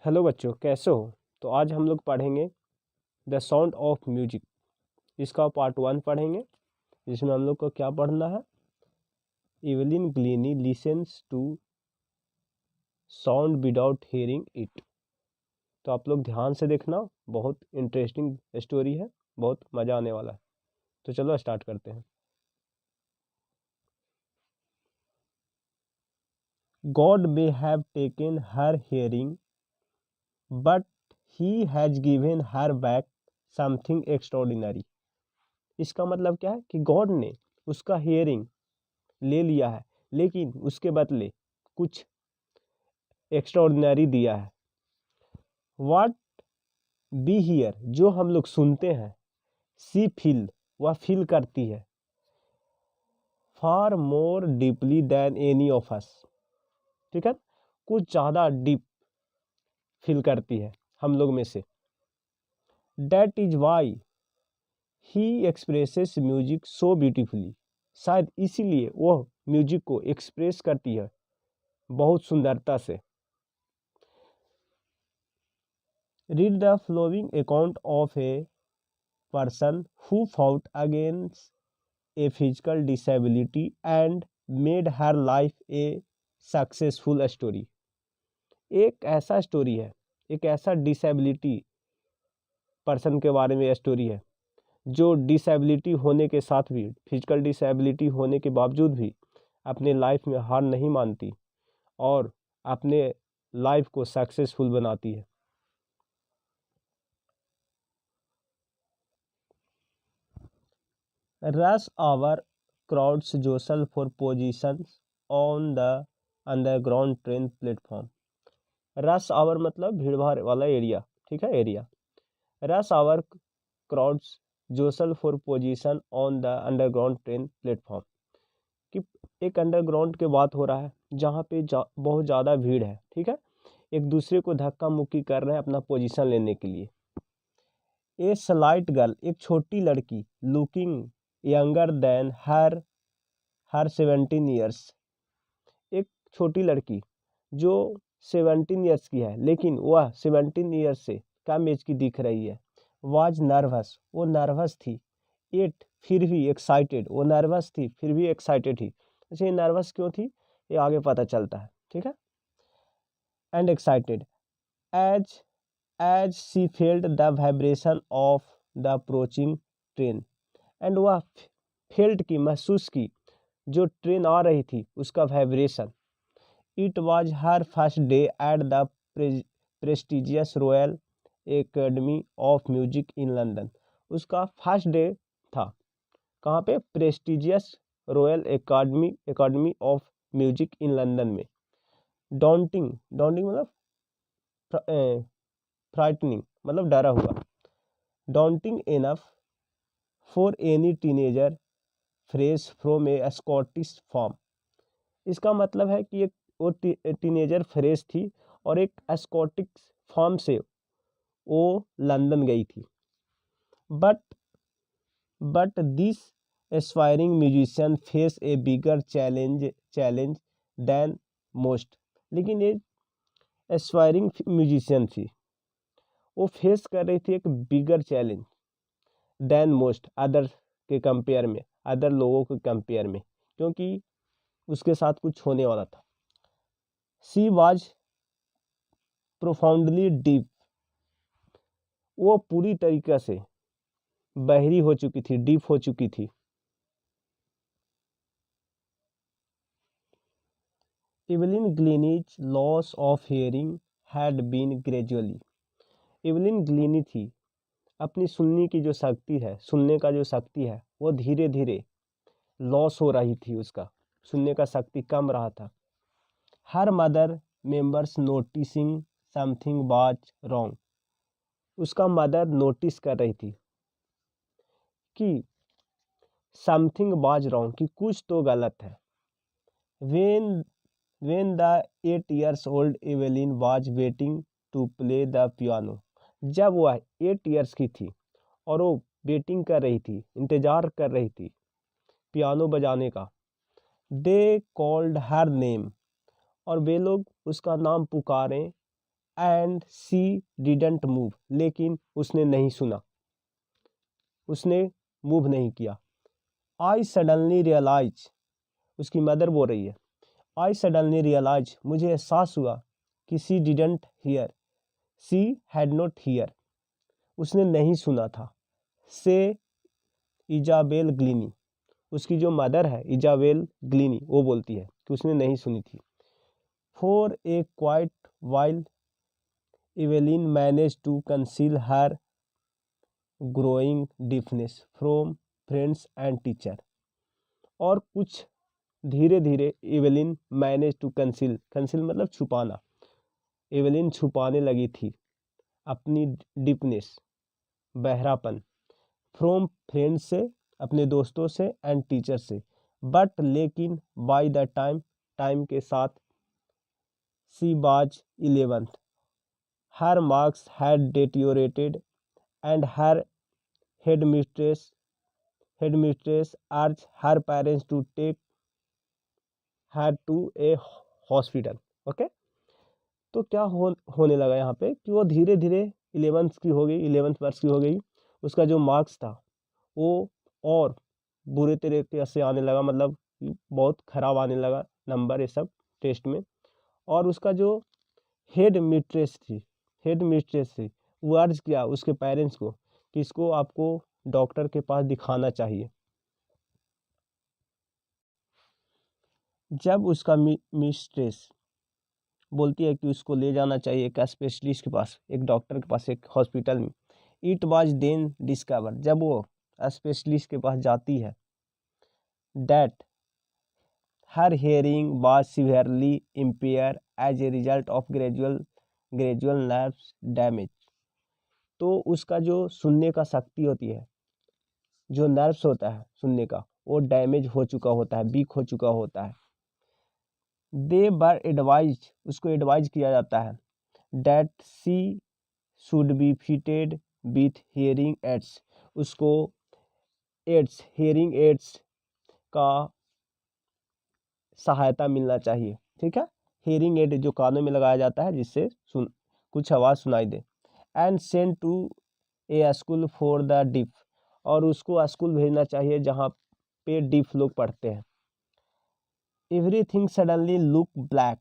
Hello बच्चों, कैसे हो? तो आज हम लोग पढ़ेंगे द साउंड ऑफ म्यूजिक। इसका पार्ट 1 पढ़ेंगे, जिसमें हम लोग को क्या पढ़ना है। Evelyn Glennie listens to sound without hearing it. तो आप लोग ध्यान से देखना, बहुत इंटरेस्टिंग स्टोरी है, बहुत मज़ा आने वाला है। तो चलो स्टार्ट करते हैं। God may have taken her hearing but he has given her back something extraordinary. इसका मतलब क्या है कि गॉड ने उसका हियरिंग ले लिया है, लेकिन उसके बदले कुछ एक्स्ट्राऑर्डिनरी दिया है। वाट बी हियर, जो हम लोग सुनते हैं, सी फील, वह फील करती है, far more deeply than any of us. ठीक है, कुछ ज़्यादा डीप फील करती है हम लोग में से। That is why he expresses music so beautifully. शायद इसीलिए वह म्यूजिक को एक्सप्रेस करती है बहुत सुंदरता से। Read the following account of a person who fought against a physical disability and made her life a successful story। एक ऐसा स्टोरी है, एक ऐसा डिसेबिलिटी पर्सन के बारे में स्टोरी है जो डिसेबिलिटी होने के साथ भी, फिजिकल डिसेबिलिटी होने के बावजूद भी अपने लाइफ में हार नहीं मानती और अपने लाइफ को सक्सेसफुल बनाती है। Rush hour crowds jostle for positions on the underground train platform। Rush hour मतलब भीड़ भाड़ वाला एरिया, ठीक है, area. Rush hour crowds jostle for position on the underground train platform, कि एक अंडरग्राउंड के बात हो रहा है जहाँ पे बहुत ज़्यादा भीड़ है। ठीक है, एक दूसरे को धक्का मुक्की कर रहे हैं अपना पोजीशन लेने के लिए। ए स्लाइट गर्ल, एक छोटी लड़की, लुकिंग यंगर देन हर 17 ईयर्स, एक छोटी लड़की जो 17 ईयर्स की है, लेकिन वह 17 ईयर्स से कम एज की दिख रही है। वाज नर्वस, वो नर्वस थी। एट, फिर भी एक्साइटेड, वो नर्वस थी फिर भी एक्साइटेड थी। अच्छा, ये नर्वस क्यों थी ये आगे पता चलता है। ठीक है, and excited as as she felt the vibration of the approaching train. And वह फेल्ट की, महसूस की, जो ट्रेन आ रही थी उसका vibration. It was her first day at the prestigious Royal Academy of Music in London. उसका फर्स्ट डे था कहाँ पे? Prestigious Royal Academy of Music in London में। डॉन्टिंग, डॉन्टिंग मतलब फ्राइटनिंग, मतलब डरा हुआ। Daunting enough for any teenager fresh from a Scottish farm. इसका मतलब है कि एक वो टीनेजर फ्रेश थी और एक स्कॉटिश फार्म से वो लंदन गई थी। But this aspiring musician face a bigger challenge than most. लेकिन ये एस्पायरिंग म्यूजिशियन थी, वो फेस कर रही थी एक bigger challenge than most, other के कंपेयर में, अदर लोगों के कंपेयर में, क्योंकि उसके साथ कुछ होने वाला था। सी वाज प्रोफाउंडली डीप, वो पूरी तरीके से बहरी हो चुकी थी, डीप हो चुकी थी। Evelyn Glennie's loss of hearing had been gradually. Evelyn Glennie थी, अपनी सुनने की जो शक्ति है, सुनने का जो शक्ति है, वो धीरे धीरे लॉस हो रही थी, उसका सुनने का शक्ति कम रहा था। Her mother members noticing something was wrong, उसका मदर नोटिस कर रही थी कि समथिंग वाज रॉन्ग, कि कुछ तो गलत है। When the 8 years old Evelyn was waiting to play the piano, जब वह 8 years की थी और वो वेटिंग कर रही थी, इंतजार कर रही थी पियानो बजाने का। They called her name, और वे लोग उसका नाम पुकारें एंड सी डिडंट मूव, लेकिन उसने नहीं सुना, उसने मूव नहीं किया। आई सडनली रियलाइज, उसकी मदर बोल रही है, आई सडनली रियलाइज, मुझे एहसास हुआ कि सी didn't here, she had not here, उसने नहीं सुना था। से इजाबेल ग्लीनी, उसकी जो मदर है इजाबेल ग्लीनी, वो बोलती है कि उसने नहीं सुनी थी। For a quite while Evelyn manage to conceal her growing deafness from friends and teacher, और कुछ धीरे धीरे Evelyn manage to conceal, conceal मतलब छुपाना, इवेलिन छुपाने लगी थी अपनी डिपनेस, बहरापन, फ्रॉम फ्रेंड्स से, अपने दोस्तों से, एंड टीचर से, बट लेकिन बाय द टाइम, टाइम के साथ, she was 11th, her marks had deteriorated and her headmistress urged her parents to take her to a hospital। Okay, तो क्या होने लगा यहाँ पे कि वो धीरे धीरे 11th की हो गई, 11th वर्ष की हो गई, उसका जो मार्क्स था वो और बुरे तरीके से आने लगा, मतलब बहुत खराब आने लगा नंबर ये सब टेस्ट में। और उसका जो हेड मिस्ट्रेस थी वो अर्ज किया उसके पेरेंट्स को कि इसको आपको डॉक्टर के पास दिखाना चाहिए। जब उसका मिस्ट्रेस बोलती है कि उसको ले जाना चाहिए एक स्पेशलिस्ट के पास, एक डॉक्टर के पास, एक हॉस्पिटल में, इट वाज देन डिस्कवर, जब वो स्पेशलिस्ट के पास जाती है, that her hearing was severely impair as a result of gradual nerves damage, तो उसका जो सुनने का शक्ति होती है, जो नर्व्स होता है सुनने का, वो डैमेज हो चुका होता है, वीक हो चुका होता है। दे वर एडवाइज, उसको एडवाइज किया जाता है, that C should be fitted with hearing aids, उसको एड्स, हियरिंग एड्स का सहायता मिलना चाहिए। ठीक है, हियरिंग एड जो कानों में लगाया जाता है जिससे कुछ आवाज़ सुनाई दे। And send to a school for the deaf, और उसको स्कूल भेजना चाहिए जहाँ पे डिफ लोग पढ़ते हैं। एवरीथिंग सडनली लुक ब्लैक,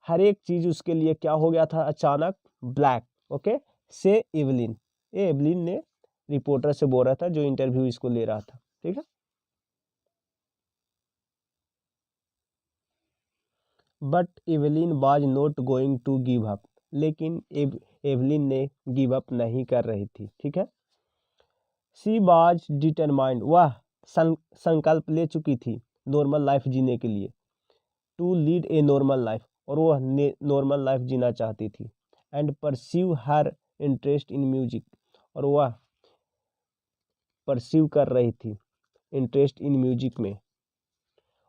हर एक चीज उसके लिए क्या हो गया था अचानक, ब्लैक। ओके, से एवलिन, ये एवलिन ने रिपोर्टर से बोल रहा था जो इंटरव्यू इसको ले रहा था। ठीक है, but Evelyn was not going to give up, लेकिन एवलिन ने गिव अप नहीं कर रही थी। ठीक है, सी वाज डिटरमाइंड, वह संकल्प ले चुकी थी नॉर्मल लाइफ जीने के लिए, to lead a normal life, और वह नॉर्मल लाइफ जीना चाहती थी। And pursue her interest in music, और वह परस्यू कर रही थी इंटरेस्ट इन म्यूजिक में।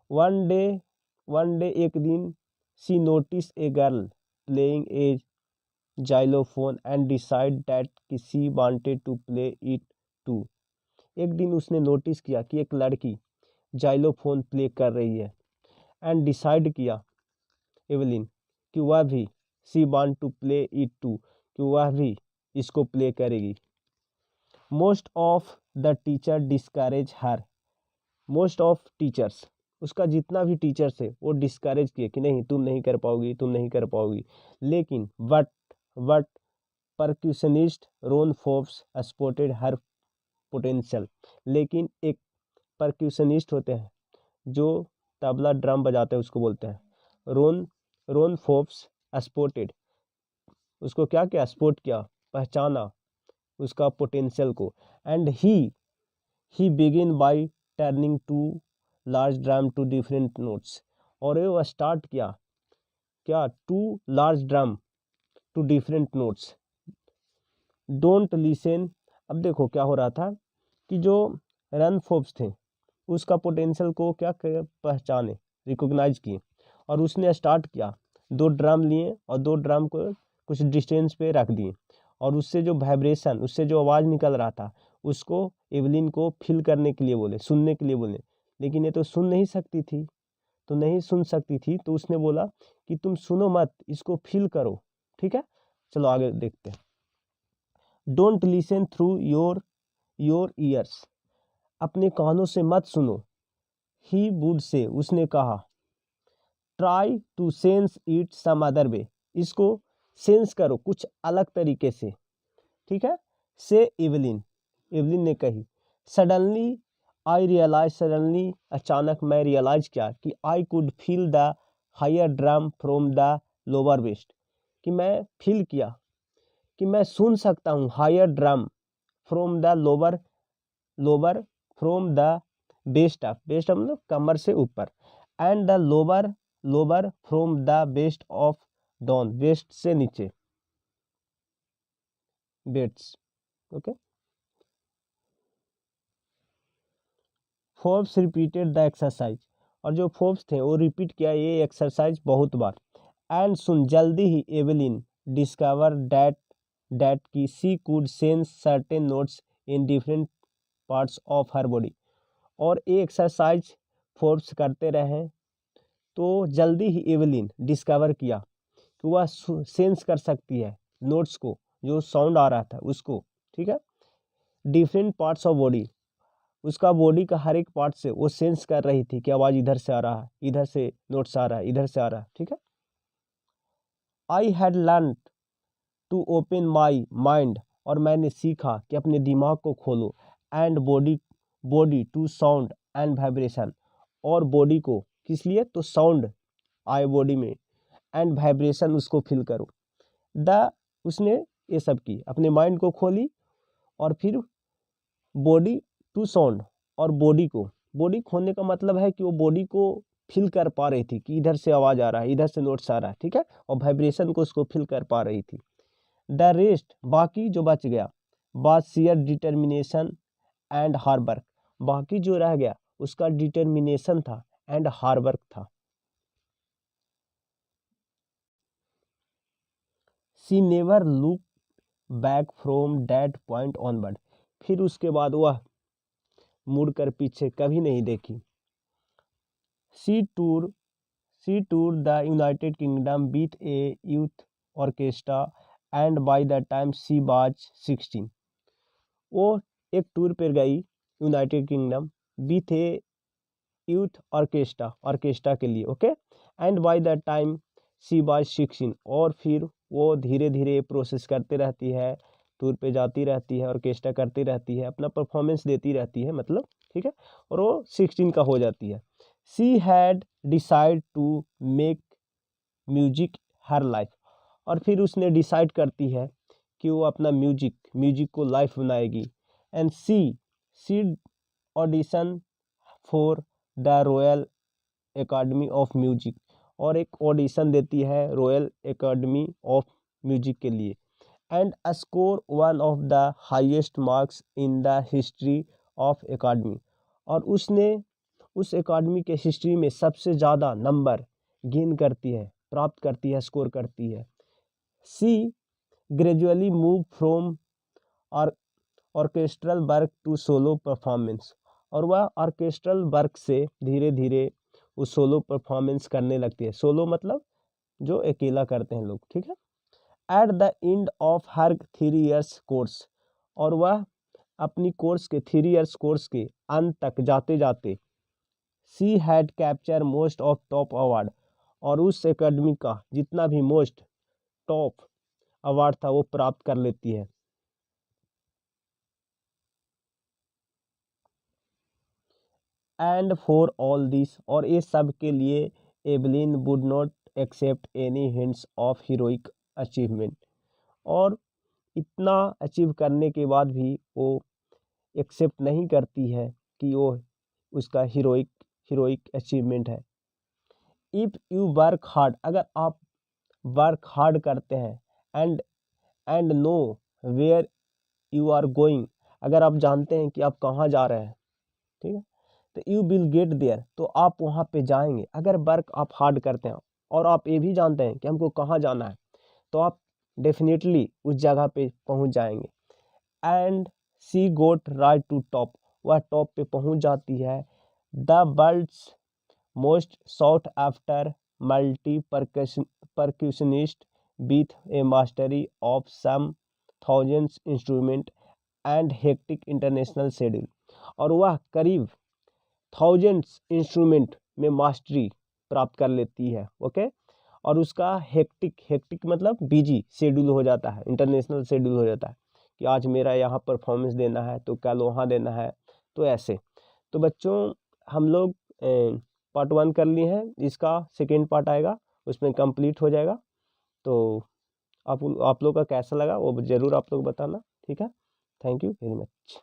वन डे एक दिन, she notice a girl playing a xylophone and decide that she wanted to play it too, एक दिन उसने नोटिस किया कि एक लड़की जाइलोफोन प्ले कर रही है, एंड डिसाइड किया एवलिन कि वह भी, she want to play it too, कि वह भी इसको प्ले करेगी। Most of the teacher discourage her, most of teachers, उसका जितना भी टीचर्स है वो डिस्करेज किए कि नहीं तुम नहीं कर पाओगी, तुम नहीं कर पाओगी। लेकिन what percussionist Ron Forbes spotted her potential, लेकिन एक परक्यूशनिस्ट होते हैं जो तबला ड्रम बजाते हैं, उसको बोलते हैं रोन फोर्ब्स स्पॉटेड, उसको क्या किया, स्पॉट किया, पहचाना उसका पोटेंशियल को। And he begin by turning two large drum to different notes, और वो स्टार्ट किया क्या, two large drum to different notes, don't listen. अब देखो क्या हो रहा था कि जो रन फोर्ब्स थे उसका पोटेंशियल को क्या पहचाने, रिकॉग्नाइज किए, और उसने स्टार्ट किया, दो ड्रम लिए और दो ड्रम को कुछ डिस्टेंस पे रख दिए, और उससे जो वाइब्रेशन, उससे जो आवाज़ निकल रहा था उसको एवलिन को फील करने के लिए बोले, सुनने के लिए बोले। लेकिन ये तो सुन नहीं सकती थी, तो नहीं सुन सकती थी, तो उसने बोला कि तुम सुनो मत, इसको फील करो। ठीक है, चलो आगे देखते हैं। Don't listen through your ears, अपने कानों से मत सुनो। ही वुड से, उसने कहा। Try to sense it some other way, इसको सेंस करो कुछ अलग तरीके से। ठीक है, से एवलिन, एवलिन ने कही। सडनली आई रियलाइज, सडनली अचानक मैं रियलाइज किया कि I could feel the higher drum from the lower waist, कि मैं फील किया कि मैं सुन सकता हूँ higher drum from the lower, lower from the waist of, waist मतलब कमर से ऊपर, and the lower, lower from the waist of down, waist से नीचे, बेट्स। Okay, Forbes repeated the exercise, और जो फोर्ब्स थे वो रिपीट किया ये एक्सरसाइज बहुत बार। एंड सुन, जल्दी ही एवेलिन डिस्कवर दैट की she could sense certain notes in different parts of her body, और ये एक्सरसाइज फोर्ब्स करते रहे तो जल्दी ही एवेलिन डिस्कवर किया कि वह सेंस कर सकती है नोट्स को, जो साउंड आ रहा था उसको। ठीक है, डिफरेंट पार्ट्स ऑफ बॉडी, उसका बॉडी का हर एक पार्ट से वो सेंस कर रही थी कि आवाज़ इधर से आ रहा है, इधर से नोट्स आ रहा है, इधर से आ रहा है। ठीक है, I had learn to open my mind, और मैंने सीखा कि अपने दिमाग को खोलो। And body to sound and vibration, और बॉडी को किस लिए, तो साउंड आए बॉडी में, एंड वाइब्रेशन उसको फील करो। उसने ये सब की, अपने माइंड को खोली, और फिर बॉडी टू साउंड, और बॉडी खोलने का मतलब है कि वो बॉडी को फील कर पा रही थी कि इधर से आवाज़ आ रहा है, इधर से नोट्स आ रहा है। ठीक है, और वाइब्रेशन को उसको फील कर पा रही थी। द रेस्ट, बाकी जो बच गया, बात share determination and hard work, बाकी जो रह गया उसका डिटर्मिनेशन था एंड हार्ड वर्क था। She never look back from that point onward, फिर उसके बाद वह मुड़कर पीछे कभी नहीं देखी। She tour the United Kingdom with a youth orchestra, and by the time she was 16, वो एक टूर पर गई United Kingdom with a youth orchestra के लिए। Okay, and by the time she was 16, और फिर वो धीरे धीरे प्रोसेस करते रहती है, टूर पे जाती रहती है, ऑर्केस्ट्रा करती रहती है, अपना परफॉर्मेंस देती रहती है मतलब। ठीक है, और वो 16 का हो जाती है। She had decide to make music her life, और फिर उसने डिसाइड करती है कि वो अपना म्यूजिक को लाइफ बनाएगी। And she audition for the Royal Academy of Music, और एक ऑडिशन देती है रॉयल एकेडमी ऑफ म्यूजिक के लिए। And score one of the highest marks in the history of academy, और उसने उस एकेडमी के हिस्ट्री में सबसे ज़्यादा नंबर गेन करती है, प्राप्त करती है, स्कोर करती है। She gradually move from orchestral work to solo performance, और वह ऑर्केस्ट्रल वर्क से धीरे धीरे वो सोलो परफॉर्मेंस करने लगती है। सोलो मतलब जो अकेला करते हैं लोग। ठीक है, at the end of her 3 years course, और वह अपनी कोर्स के 3 इयर्स कोर्स के अंत तक जाते जाते she had capture most of top award, और उस एकेडमी का जितना भी मोस्ट टॉप अवार्ड था वो प्राप्त कर लेती है। एंड फॉर ऑल दिस, और ये सब के लिए Evelyn would not accept any hints of heroic achievement, और इतना अचीव करने के बाद भी वो एक्सेप्ट नहीं करती है कि वो उसका हीरोइक अचीवमेंट है। इफ़ यू वर्क हार्ड, अगर आप वर्क हार्ड करते हैं, and know where you are going, अगर आप जानते हैं कि आप कहाँ जा रहे हैं, ठीक है, तो यू विल गेट देयर, तो आप वहाँ पे जाएंगे। अगर वर्क आप हार्ड करते हैं और आप ये भी जानते हैं कि हमको कहाँ जाना है, तो आप डेफिनेटली उस जगह पे पहुँच जाएंगे। And she got right to top, वह टॉप पे पहुँच जाती है। The most sought after multi percussionist with a mastery of some thousands instrument and hectic international schedule. और वह करीब थाउजेंड्स इंस्ट्रूमेंट में मास्टरी प्राप्त कर लेती है। ओके, और उसका हेक्टिक मतलब बिजी शेड्यूल हो जाता है, इंटरनेशनल शेड्यूल हो जाता है कि आज मेरा यहाँ परफॉर्मेंस देना है तो कल वहाँ देना है, तो ऐसे। तो बच्चों हम लोग पार्ट 1 कर लिए हैं, इसका सेकेंड पार्ट आएगा, उसमें कंप्लीट हो जाएगा। तो आप लोग का कैसा लगा वो ज़रूर आप लोग बताना। ठीक है, थैंक यू वेरी मच।